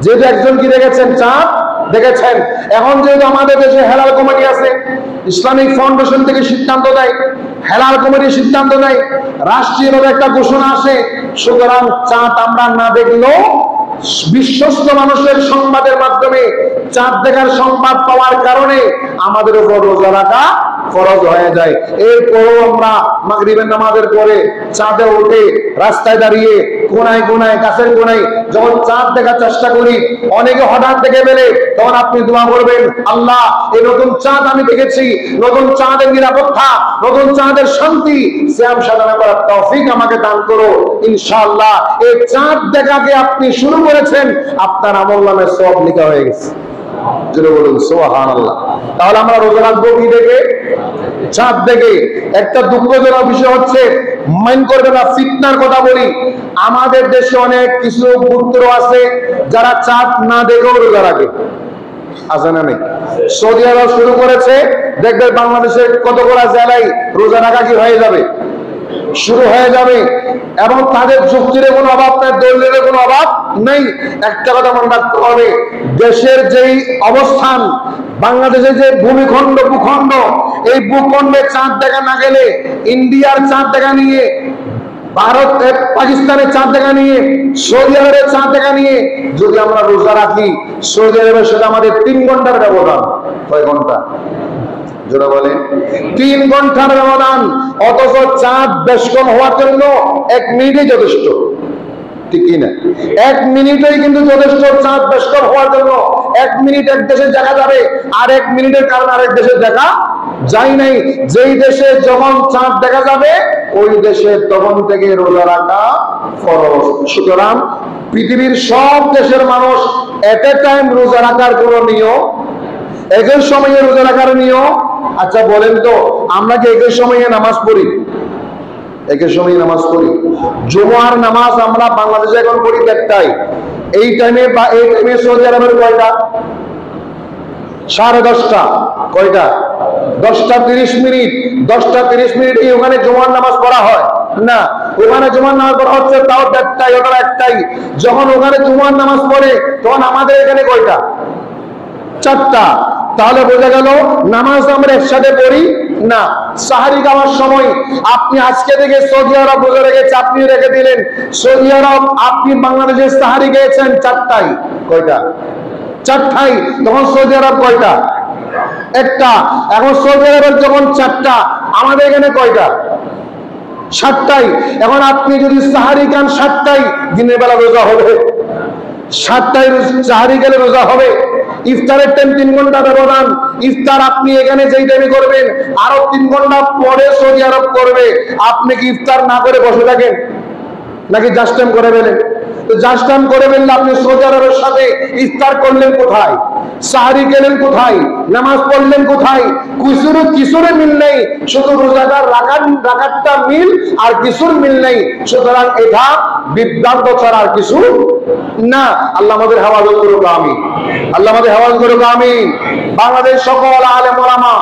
যেহেতু একজন কি দেখেছেন? চাঁদ দেখেছেন। এখন যেহেতু আমাদের দেশে হেলাল কমিটি আছে, ইসলামিক ফাউন্ডেশন থেকে সিদ্ধান্ত দেয়, হেলাল কমিটি সিদ্ধান্ত নেয়, রাষ্ট্রীয়ভাবে একটা ঘোষণা আসে, সুতরাং চাঁদ আমরা না দেখলেও বিশ্বস্ত মানুষের সংবাদের মাধ্যমে চাঁদ দেখার সংবাদ পাওয়ার কারণে আমাদের উপর রোজা রাখা ফরজ হয়ে যায়। এরপরও আমরা মাগরিবের নামাজের পরে চাঁদে উঠে রাস্তায় দাঁড়িয়ে কোনায় কোনায়, গাছের কোনায় যখন চাঁদ দেখার চেষ্টা করি, অনেকে হঠাৎ দেখে ফেলে, তখন আপনি দোয়া করবেন, আল্লাহ এই নতুন চাঁদ আমি দেখেছি, নতুন চাঁদের নিরাপত্তা, নতুন চাঁদের শান্তি, শ্যাম সাধনা করার তৌফিক আমাকে দান করো। ইনশাআল্লাহ এই চাঁদ দেখাকে আপনি শুরু করেছেন, আপনার আমলনামে সওয়াব লেখা হয়ে গেছে। জোরে বলুন সুবহানাল্লাহ। তাহলে আমরা রোজা রাখবো কি দেখে? চাঁদ দেখে। একটা দুঃখজনক বিষয় হচ্ছে, মাইন্ড করবে না, ফিতনার কথা বলি, আমাদের দেশে অনেক কিছু পুত্র আছে যারা চাঁদ না দেখেও রোজা রাখে, আছে না নেই? সৌদি আরব শুরু করেছে, দেখবে বাংলাদেশের কতগুলো জেলায় রোজা রাখা কি হয়ে যাবে, শুরু হয়ে যাবে। এবং তাদের যুক্তির কোনো অভাব নাই, দলিলের কোনো অভাব নেই। একটা কথা মনে রাখতে হবে, দেশের যেই অবস্থান, বাংলাদেশের যে ভূমিখণ্ড, ভূখণ্ড, এই ভূখণ্ডে চাঁদ দেখা না গেলে, ইন্ডিয়ার চাঁদ দেখা নিয়ে, ভারত পাকিস্তানের চাঁদ দেখা নিয়ে, সৌদি আরবের চাঁদ দেখা নিয়ে যদি আমরা রোজা রাখি, সৌদি আরবের সাথে আমাদের 3 ঘন্টার ব্যবধান। কয় ঘন্টা? জোরে বলেন, 3 ঘন্টার ব্যবধান। অথচ চাঁদ বেশ কম হওয়ার জন্য 1 মিনিটই যথেষ্ট। ঠিক কিনা? 1 মিনিটেই কিন্তু যথেষ্ট চাঁদ বেষ্টন হওয়ার জন্য। 1 মিনিট এক দেশে দেখা যাবে, আর 1 মিনিটের কারণে আরেক দেশে দেখা যায় নাই। যেই দেশে যখন চাঁদ দেখা যাবে ওই দেশে তখন থেকে রোজা রাখা ফরজ। সুতরাং পৃথিবীর সব দেশের মানুষ এট এ টাইম রোজা রাখার কোন নিয়ম, একই সময়ে রোজা রাখার নিয়ম। আচ্ছা বলেন তো, আমরা কি একই সময়ে নামাজ পড়ি? একই সময়ে নামাজ পড়ি। জুমার নামাজ আমরা বাংলাদেশে এখন পড়ি 1টায়। এই টাইমে বা এই টাইমে সৌদি আরবের কয়টা? 10:30। কয়টা? 10:30। 10:30 কি ওখানে জুমার নামাজ পড়া হয়? না, ওখানে জুমার নামাজ পড়া হচ্ছে তাও 1টায়, ওটা 1টায়। যখন ওখানে জুমার নামাজ পড়ে তখন আমাদের এখানে কয়টা? 4টা। তাহলে বোঝা গেল নামাজ আমরা একসাথে পড়ি না। সাহারি খাওয়ার সময় আপনি আজকে থেকে সৌদি আরব রোজা রেখেছে, আপনি রেখে দিলেন। সৌদি আরব, আপনি বাংলাদেশে সাহারি খেয়েছেন 4টায়। কয়টা? 4টায়। তখন সৌদি আরব কয়টা? 1টা। এখন সৌদি আরবের যখন 4টা, আমাদের এখানে কয়টা? 7টায়। এখন আপনি যদি সাহারি খান 7টায়, দিনের বেলা রোজা হবে। 7টায় সাহারি খেলে রোজা হবে। ইফতারের টাইম 3 ঘন্টা ব্যবধান। ইফতার আপনি এখানে যেই টাইমে করবেন আরো 3 ঘন্টা পরে সৌদি আরব করবে। আপনি কি ইফতার না করে বসে থাকেন নাকি জাস্ট টাইম করে ফেলেন? তো জাস্ট টাইম করে ফেললে আপনি সৌদি আরবের সাথে ইফতার করলেন কোথায়? সাহারি খেলেন কোথায়? নামাজ পড়লেন কোথায়? কিছুর মিল নেই, শুধু রোজাদার রাকাতটা মিল, আর কিছুর মিল নেই। সুতরাং এটা বিভ্রান্ত ছাড়া আর কিছু না। আল্লাহ আমাদের হেফাজত করুক, আমিন। আল্লাহ আমাদের হেফাজত করুক, আমিন। বাংলাদেশ সকল আলেম ওলামা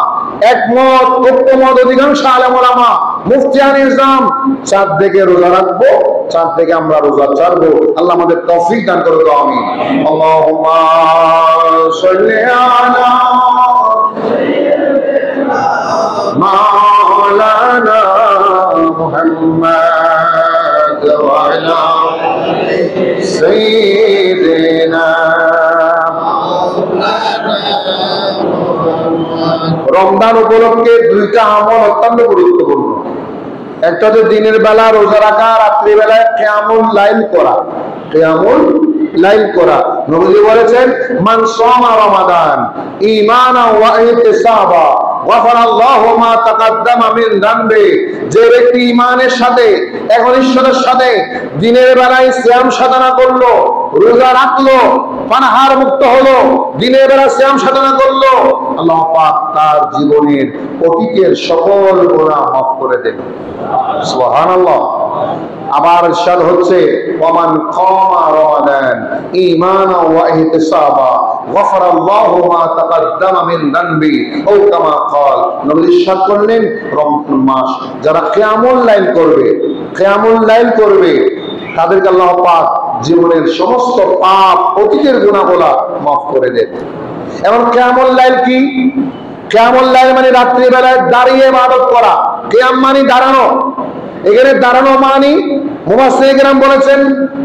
একমত, ঐক্যমত, অধিকাংশ আলেম ওলামা, মুফতিয়ান ইসলাম, চাঁদ দেখে রোজা রাখবো, চাঁদ থেকে আমরা রোজা ছাড়বো। আল্লাহ আমাদের তৌফিক দান করুক, আমিন। আল্লাহুম্মা সাল্লি আলা মাওলানা মুহাম্মাদ ওয়া আলা সাইয়্যিদিনা। রমজান উপলক্ষে 2টা আমল অত্যন্ত গুরুত্বপূর্ণ। একটা হচ্ছে দিনের বেলা রোজা রাখা, রাত্রি বেলায় কিয়ামুল লাইল করা। কিয়ামুল লাইল করা। নবী বলেছেন, মান সামা রমাদান ঈমানান ওয়া ইহতিসাবা গফারাল্লাহু মা তাকাদ্দামা মিন যামবি। যে ব্যক্তি ঈমানের সাথে, একনিষ্ঠতার সাথে দিনের বেলায় সিয়াম সাধনা করলো, রোজা রাখলো, পানাহার মুক্ত হলো, দিনের বেলা সিয়াম সাধনা করলো, আল্লাহ পাক তার জীবনের অতীতের সকল গুনাহ মাফ করে দেন। সুবহানাল্লাহ। আবার ইরশাদ হচ্ছে, ওয়ামান কামা রমাদান ঈমানান ওয়া ইহতিসাবা গফারাল্লাহু মা তাকাদ্দামা মিন যামবি ও কামা ক্বাল। নবী ইরশাদ করলেন, রমজান মাস যারা কিয়ামুল লাইল করবে, কিয়ামুল লাইল করবে, তাদেরকে আল্লাহ পাক জীবনের সমস্ত পাপ, অতীতের গুনাহগুলো মাফ করে দেন। এবং কিয়ামুল লাইল কি? কিয়ামুল লাইল মানে রাত্রি বেলায় দাঁড়িয়ে ইবাদত করা। কিয়াম মানে দাঁড়ানো। এখানে দাঁড়ানো মানে মুফাসসিরিন কেরাম বলেছেন,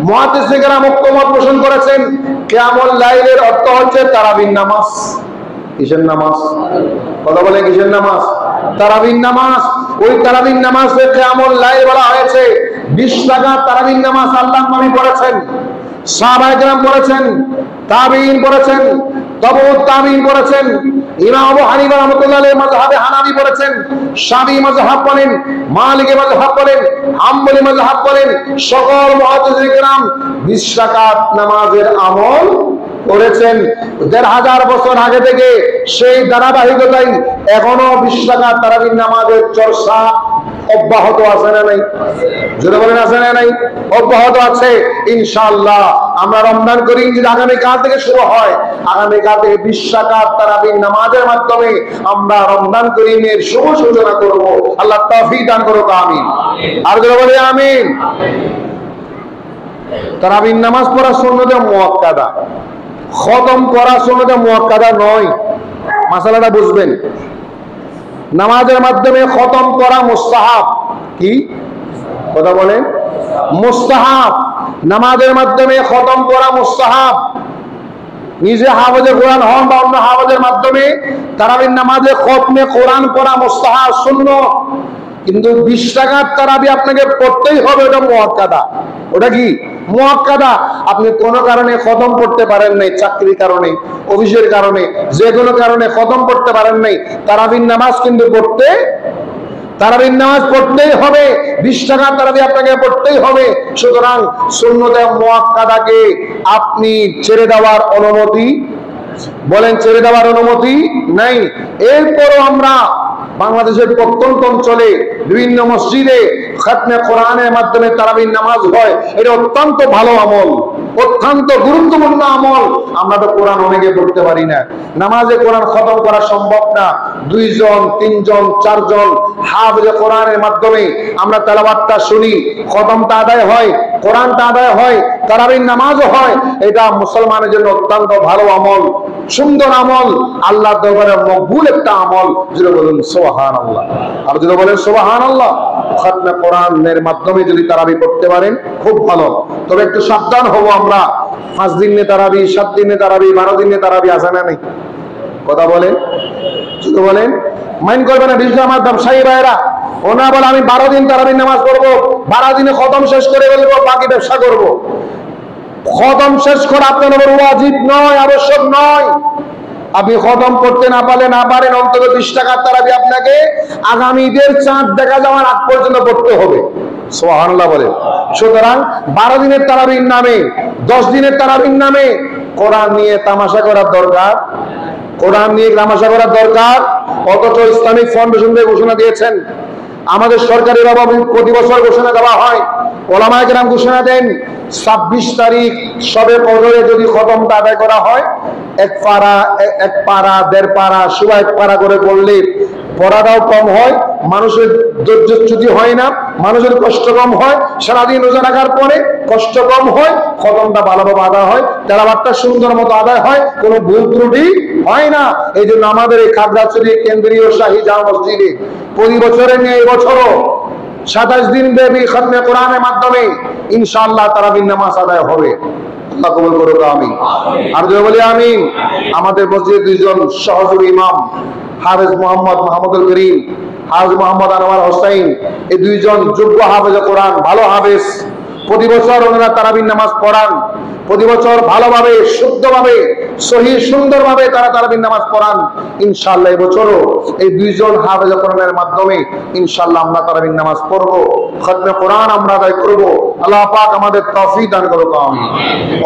মুহাদ্দিসিন কেরাম ঐক্যমত পোষণ করেছেন, কিয়ামুল লাইলের অর্থ হচ্ছে তারাবির নামাজ। কিসের নামাজ? কথা বলে কিসের নামাজ? তারাবির নামাজ। ওই তারাবির নামাজকে কিয়ামুল লাইল বলা হয়েছে। 20 রাকাত তারাবির নামাজ আল্লাহর নবী পড়েছেন, সাহাবায়ে কেরাম পড়েছেন, তাবেঈন পড়েছেন, তাবউত তাবেঈন পড়েছেন, ইমাম আবু হানিফা রাহমাতুল্লাহ আলাইহি মাযহাবে হানাফি পড়েছেন, শাফিঈ মাযহাব বলেন, মালিকি মাযহাব বলেন, হাম্বলি মাযহাব বলেন, সকল মুহাদ্দিসিন কেরাম 20 রাকাত নামাজের আমল করেছেন। 1500 বছর আগে থেকে সেই ধারাবাহিকতাই এখনো 20 রাকাত তারাবির নামাজের চর্চা অব্যাহত আছে না নাই? জোরে বলেন, আছে না নাই? অব্যাহত আছে। ইনশাআল্লাহ আমরা রমজান করিম যদি আগামীকাল থেকে শুরু হয়, আগামীকাল থেকে 20 রাকাত তারাবির নামাজের মাধ্যমে আমরা রমজান করিমের শুভ সূচনা করব। আল্লাহ তৌফিক দান করুক, আমিন। আর জোরে বলি আমিন। তারাবির নামাজ পড়া সুন্নতে মুআক্কাদা, খতম করা সুন্নতে মুআক্কাদা নয়। মাসালাটা বুঝবেন। নামাজের মাধ্যমে খতম করা মুস্তাহাব। কি কথা বলেন? মুস্তাহাব। নামাজের মাধ্যমে খতম করা মুস্তাহাব। নিজে হাফেজে কোরআন হন বা অন্য হাফেজের মাধ্যমে তারাবির নামাজে খতমে কোরআন পড়া মুস্তাহাব, সুন্নাত। কিন্তু 20 টাকার তারাবি আপনাকে পড়তেই হবে, ওটা মুআক্কাদা। ওটা কি মুআক্কাদা? আপনি কোনো কারণে খতম পড়তে পারেন নাই, চাকরির কারণে, অফিসের কারণে, যে কোনো কারণে খতম পড়তে পারেন নাই, তারাবির নামাজ কিন্তু তারাবির নামাজ পড়তেই হবে। 20 টাকা তারাবি আপনাকে পড়তেই হবে। সুতরাং সুন্নতে মুআক্কাদাকে আপনি ছেড়ে দেওয়ার অনুমতি, বলেন ছেড়ে দেওয়ার অনুমতি নাই। এরপরও আমরা বাংলাদেশের প্রত্যন্ত অঞ্চলে বিভিন্ন মসজিদে খাতমে কোরআনের মাধ্যমে তারাবির নামাজ হয়। এটা অত্যন্ত ভালো আমল, অত্যন্ত গুরুত্বপূর্ণ আমল। আমরা তো কোরআন অনেকে পড়তে পারি না, নামাজে কোরআন খতম করা সম্ভব না। 2 জন 3 জন 4 জন হাফেজে কোরআনের মাধ্যমে আমরা তেলাওয়াতটা শুনি, খতমটা আদায় হয়, কোরআনটা আদায় হয়, তারাবির নামাজও হয়। এটা মুসলমানের জন্য অত্যন্ত ভালো আমল, সুন্দর আমল, আল্লাহর দরবারে মকবুল একটা আমল। যেটা বলুন সুবহানাল্লাহ, আর যেটা বলেন সুবহানাল্লাহ। খাতমে কোরআনের মাধ্যমে যদি তারাবি পড়তে পারেন খুব ভালো। তবে একটু সাবধান হব আমরা। 5 দিনে তারাবি, 7 দিনে তারাবি, 12 দিনে তারাবি আছে না নেই? কথা বলেন, শুধু বলেন, মাইন্ড করবে না। বিশেষ আমার ব্যবসায়ী ভাইরা, ওনা বলে আমি 12 দিন তারাবির নামাজ পড়বো, 12 দিনে খতম শেষ করে ফেলবো, বাকি ব্যবসা করব। খতম শেষ করা আপনার উপর ওয়াজিব নয়, আবশ্যক নয়। আপনি খতম করতে না পারেন অন্তত 20 টাকার তারাবি আপনাকে আগামী ঈদের চাঁদ দেখা যাওয়ার আগ পর্যন্ত পড়তে হবে। সুবহানাল্লাহ বলে। সুতরাং 12 দিনের তারাবির নামে, 10 দিনের তারাবির নামে কোরআন নিয়ে তামাশা করার দরকার, কোরআন নিয়ে তামাশা করার দরকার। অথচ ইসলামিক ফাউন্ডেশন থেকে ঘোষণা দিয়েছেন, আমাদের সরকারি বাবা প্রতি বছর ঘোষণা দেওয়া হয়, ওলামায়ে কেরাম ঘোষণা দেন, 26 তারিখ শবে কদরে যদি খতমটা আদায় করা হয়, 1 পারা 1.5 পারা সুরা 1 পারা করে পড়লে পড়াটাও কম হয়, মানুষের ধৈর্যচ্যুতি হয় না, মানুষের কষ্ট কম হয়, সারাদিন রোজা রাখার পরে কষ্ট কম হয়, খতমটা ভালোভাবে আদায় হয়, তেলাওয়াতটা সুন্দর মতো আদায় হয়, কোনো ভুল ত্রুটি হয় না। এই জন্য আমাদের এই খাগড়াছড়ি কেন্দ্রীয় শাহী জামে মসজিদে প্রতি বছরের নিয়ে এই বছরও 27 দিন ব্যাপী খাতমে কোরআনের মাধ্যমে ইনশাআল্লাহ তারাবির নামাজ আদায় হবে। আল্লাহ কবুল করুক, আমিন। আর যদি বলি আমিন। আমাদের মসজিদে 2 জন সহযোগী ইমাম, হাফেজ মোহাম্মদ মাহমুদুল করিম, হাফেজ মোহাম্মদ আনোয়ার হোসাইন, এই 2 জন যোগ্য হাফেজে কোরআন, ভালো হাফেজ। প্রতি বছর ওনারা তারাবির নামাজ পড়ান, প্রতি বছর ভালোভাবে, শুদ্ধভাবে, সহি সুন্দরভাবে তারা তারাবির নামাজ পড়ান। ইনশাআল্লাহ এই বছরও এই 2 জন হাফেজে কোরআনের মাধ্যমে ইনশাআল্লাহ আমরা তারাবির নামাজ পড়ব, খাতমে কোরআন আমরা আদায় করব। আল্লাহ পাক আমাদের তৌফিক দান করুক, আমিন।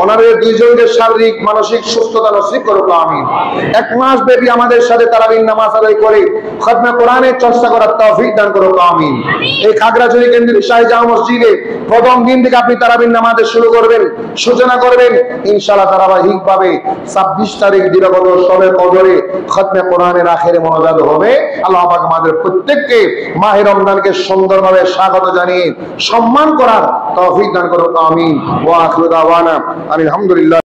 ওনাদের 2 জনকে শারীরিক মানসিক সুস্থতা নসিব করুক, আমিন। 1 মাস ব্যাপী আমাদের সাথে তারাবির নামাজ আদায় করে খাতমে কোরআনের চর্চা করার তৌফিক দান করুক, আমিন। এই খাগড়াছড়ি কেন্দ্রীয় শাহী জামে মসজিদে প্রথম দিন থেকে আপনি তারাবির নামাজ শুরু করবেন, সূচনা করবেন। ইনশাআল্লাহ ধারাবাহিকভাবে 26 তারিখ দিবাগত শবে কদরে খাতমে কোরআনের আখেরে মোনাজাত হবে। আল্লাহ পাক আমাদের প্রত্যেককে মাহে রমজানকে সুন্দরভাবে স্বাগত জানিয়ে সম্মান করার তৌফিক দান করুক, আমিন। ওয়া আখিরু দাওয়ানা আলহামদুলিল্লাহ।